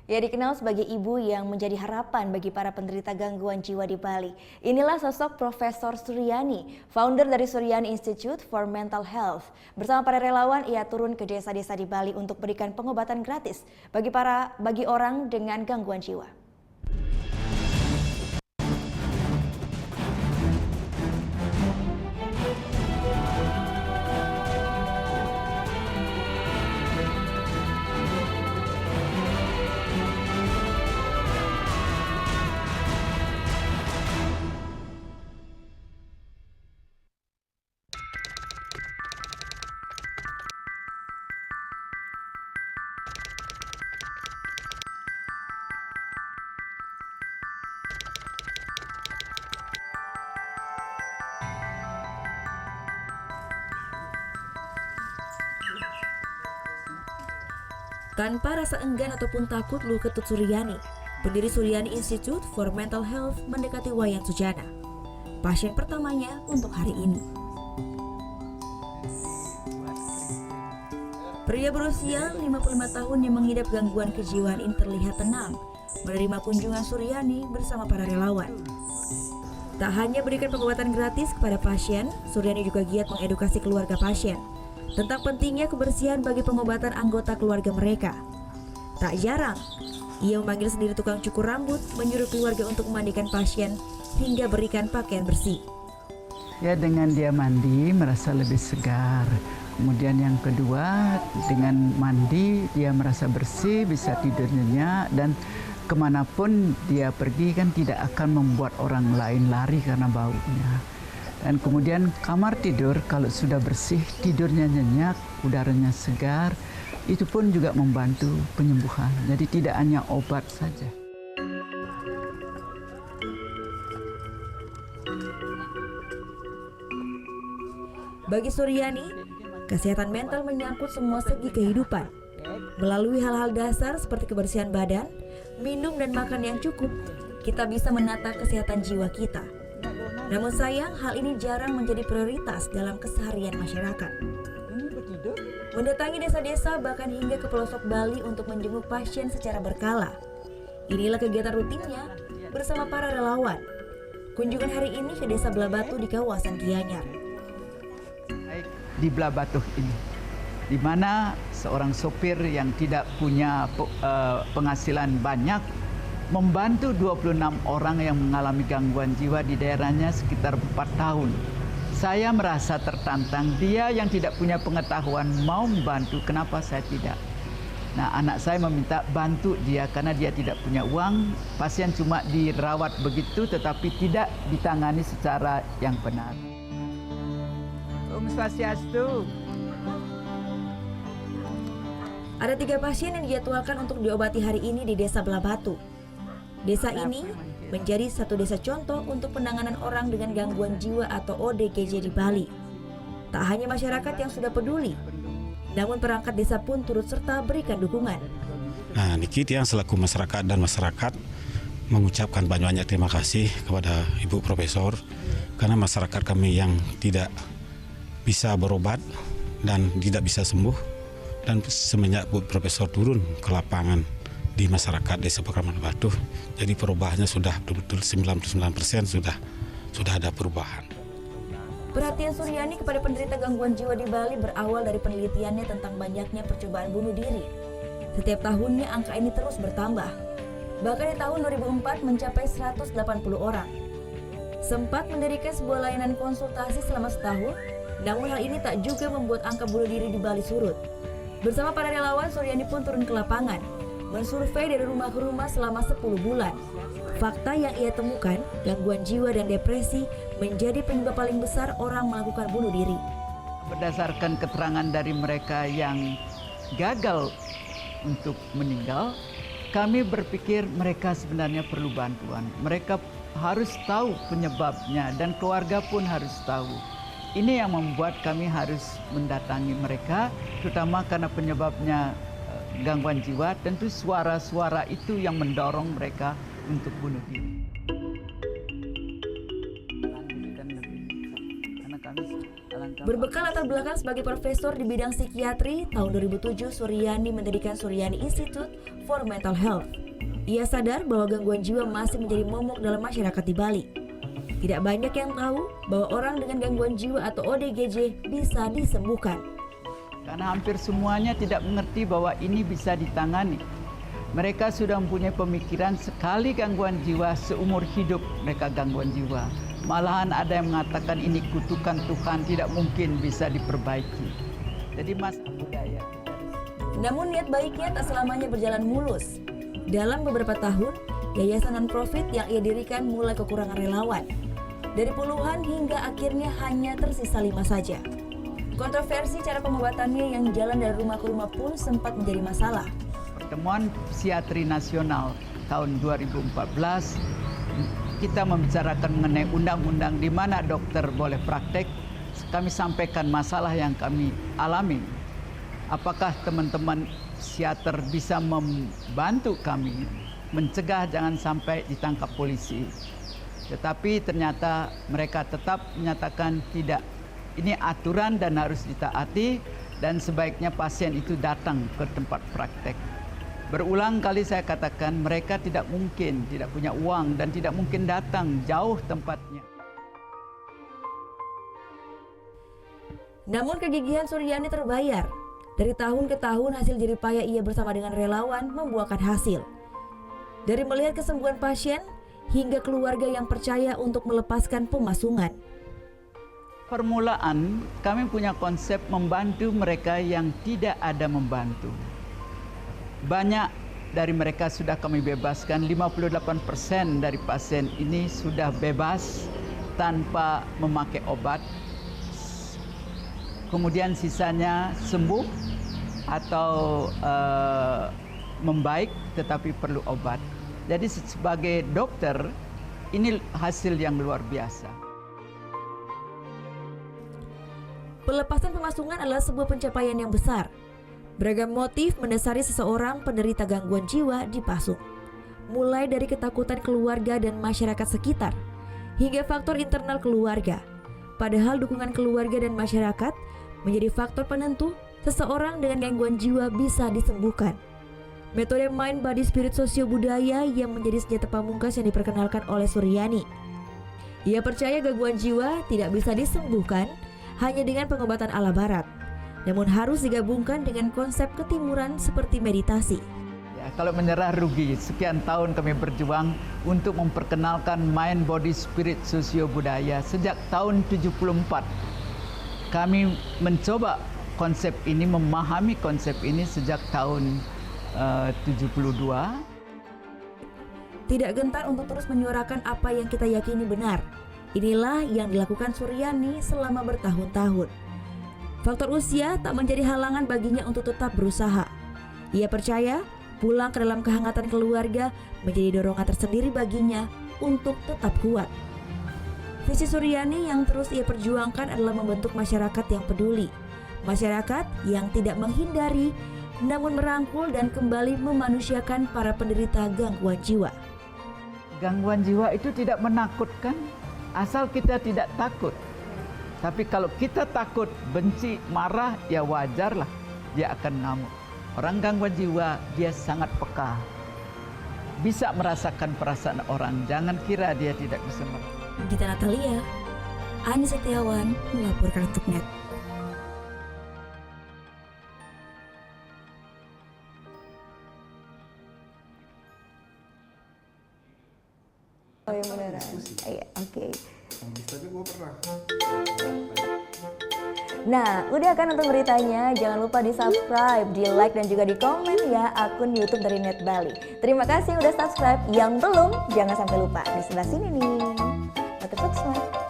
Ia dikenal sebagai ibu yang menjadi harapan bagi para penderita gangguan jiwa di Bali. Inilah sosok Profesor Suryani, founder dari Suryani Institute for Mental Health. Bersama para relawan, ia turun ke desa-desa di Bali untuk berikan pengobatan gratis bagi orang dengan gangguan jiwa. Tanpa rasa enggan ataupun takut, Luh Ketut Suryani, pendiri Suryani Institute for Mental Health, mendekati Wayan Sujana, pasien pertamanya untuk hari ini. Pria berusia 55 tahun yang mengidap gangguan kejiwaan ini terlihat tenang menerima kunjungan Suryani bersama para relawan. Tak hanya berikan pengobatan gratis kepada pasien, Suryani juga giat mengedukasi keluarga pasien tentang pentingnya kebersihan bagi pengobatan anggota keluarga mereka. Tak jarang, ia memanggil sendiri tukang cukur rambut, menyuruh keluarga untuk memandikan pasien hingga berikan pakaian bersih. Ya, dengan dia mandi merasa lebih segar. Kemudian yang kedua, dengan mandi dia merasa bersih, bisa tidur nyenyak, dan kemanapun dia pergi kan tidak akan membuat orang lain lari karena baunya. Dan kemudian kamar tidur kalau sudah bersih, tidurnya nyenyak, udaranya segar, itu pun juga membantu penyembuhan. Jadi tidak hanya obat saja. Bagi Suryani, kesehatan mental menyangkut semua segi kehidupan. Melalui hal-hal dasar seperti kebersihan badan, minum dan makan yang cukup, kita bisa menata kesehatan jiwa kita. Namun sayang, hal ini jarang menjadi prioritas dalam keseharian masyarakat. Mendatangi desa-desa bahkan hingga ke pelosok Bali untuk menjenguk pasien secara berkala. Inilah kegiatan rutinnya bersama para relawan. Kunjungan hari ini ke Desa Blabatu di kawasan Gianyar. Di Blabatu ini, di mana seorang sopir yang tidak punya penghasilan banyak membantu 26 orang yang mengalami gangguan jiwa di daerahnya sekitar 4 tahun. Saya merasa tertantang, dia yang tidak punya pengetahuan mau membantu, kenapa saya tidak? Nah, anak saya meminta bantu dia karena dia tidak punya uang, pasien cuma dirawat begitu tetapi tidak ditangani secara yang benar. Om Swastiastu. Ada 3 pasien yang dijadwalkan untuk diobati hari ini di Desa Blabatu. Desa ini menjadi satu desa contoh untuk penanganan orang dengan gangguan jiwa atau ODGJ di Bali. Tak hanya masyarakat yang sudah peduli, namun perangkat desa pun turut serta berikan dukungan. Nah, kita yang selaku masyarakat dan masyarakat mengucapkan banyak-banyak terima kasih kepada Ibu Profesor karena masyarakat kami yang tidak bisa berobat dan tidak bisa sembuh, dan semenjak Bu Profesor turun ke lapangan di masyarakat Desa Pekraman Batu, jadi perubahannya sudah betul-betul 99% sudah ada perubahan. Perhatian Suryani kepada penderita gangguan jiwa di Bali berawal dari penelitiannya tentang banyaknya percobaan bunuh diri. Setiap tahunnya angka ini terus bertambah. Bahkan di tahun 2004 mencapai 180 orang. Sempat mendirikan sebuah layanan konsultasi selama setahun, namun hal ini tak juga membuat angka bunuh diri di Bali surut. Bersama para relawan, Suryani pun turun ke lapangan, mensurvei dari rumah ke rumah selama 10 bulan. Fakta yang ia temukan, gangguan jiwa dan depresi menjadi penyebab paling besar orang melakukan bunuh diri. Berdasarkan keterangan dari mereka yang gagal untuk meninggal, kami berpikir mereka sebenarnya perlu bantuan. Mereka harus tahu penyebabnya dan keluarga pun harus tahu. Ini yang membuat kami harus mendatangi mereka, terutama karena penyebabnya gangguan jiwa. Tentu suara-suara itu yang mendorong mereka untuk bunuh diri. Karena kami alangkah Berbekal latar belakang sebagai profesor di bidang psikiatri, tahun 2007 Suryani mendirikan Suryani Institute for Mental Health. Ia sadar bahwa gangguan jiwa masih menjadi momok dalam masyarakat di Bali. Tidak banyak yang tahu bahwa orang dengan gangguan jiwa atau ODGJ bisa disembuhkan. Karena hampir semuanya tidak mengerti bahwa ini bisa ditangani. Mereka sudah mempunyai pemikiran sekali gangguan jiwa seumur hidup mereka gangguan jiwa. Malahan ada yang mengatakan ini kutukan Tuhan, tidak mungkin bisa diperbaiki. Jadi budaya. Namun niat baiknya tak selamanya berjalan mulus. Dalam beberapa tahun, yayasan non-profit yang ia dirikan mulai kekurangan relawan. Dari puluhan hingga akhirnya hanya tersisa 5 saja. Kontroversi cara pengobatannya yang jalan dari rumah ke rumah pun sempat menjadi masalah. Pertemuan Psikiatri Nasional tahun 2014, kita membicarakan mengenai undang-undang di mana dokter boleh praktek. Kami sampaikan masalah yang kami alami. Apakah teman-teman psikiater bisa membantu kami mencegah jangan sampai ditangkap polisi? Tetapi ternyata mereka tetap menyatakan tidak. Ini aturan dan harus ditaati dan sebaiknya pasien itu datang ke tempat praktek. Berulang kali saya katakan mereka tidak mungkin, tidak punya uang dan tidak mungkin datang jauh tempatnya. Namun kegigihan Suryani terbayar. Dari tahun ke tahun hasil jerih payah ia bersama dengan relawan membuahkan hasil. Dari melihat kesembuhan pasien hingga keluarga yang percaya untuk melepaskan pemasungan. Permulaan kami punya konsep membantu mereka yang tidak ada membantu. Banyak dari mereka sudah kami bebaskan, 58% dari pasien ini sudah bebas tanpa memakai obat. Kemudian sisanya sembuh atau membaik tetapi perlu obat. Jadi sebagai dokter ini hasil yang luar biasa. Pelepasan pemasungan adalah sebuah pencapaian yang besar. Beragam motif mendasari seseorang penderita gangguan jiwa dipasung. Mulai dari ketakutan keluarga dan masyarakat sekitar, hingga faktor internal keluarga. Padahal dukungan keluarga dan masyarakat menjadi faktor penentu seseorang dengan gangguan jiwa bisa disembuhkan. Metode Mind Body Spirit Sosio Budaya yang menjadi senjata pamungkas yang diperkenalkan oleh Suryani. Ia percaya gangguan jiwa tidak bisa disembuhkan hanya dengan pengobatan ala barat, namun harus digabungkan dengan konsep ketimuran seperti meditasi. Ya, kalau menyerah rugi. Sekian tahun kami berjuang untuk memperkenalkan Mind Body Spirit Sosio Budaya. Sejak tahun 74 kami mencoba konsep ini, memahami konsep ini sejak tahun 72. Tidak gentar untuk terus menyuarakan apa yang kita yakini benar. Inilah yang dilakukan Suryani selama bertahun-tahun. Faktor usia tak menjadi halangan baginya untuk tetap berusaha. Ia percaya pulang ke dalam kehangatan keluarga menjadi dorongan tersendiri baginya untuk tetap kuat. Visi Suryani yang terus ia perjuangkan adalah membentuk masyarakat yang peduli. Masyarakat yang tidak menghindari, namun merangkul dan kembali memanusiakan para penderita gangguan jiwa. Gangguan jiwa itu tidak menakutkan, asal kita tidak takut. Tapi kalau kita takut, benci, marah, ya wajarlah dia akan ngamuk. Orang gangguan jiwa dia sangat peka, bisa merasakan perasaan orang. Jangan kira dia tidak bisa merasakan. Gita Natalia, Ani Setiawan melaporkan untuk NET. Oh yang beneran? Iya, oke. Tapi gue pernah. Nah, udah kan nonton beritanya? Jangan lupa di subscribe, di like dan juga di komen ya akun YouTube dari Net Bali. Terima kasih udah subscribe. Yang belum, jangan sampai lupa di sebelah sini nih. Notif subscribe.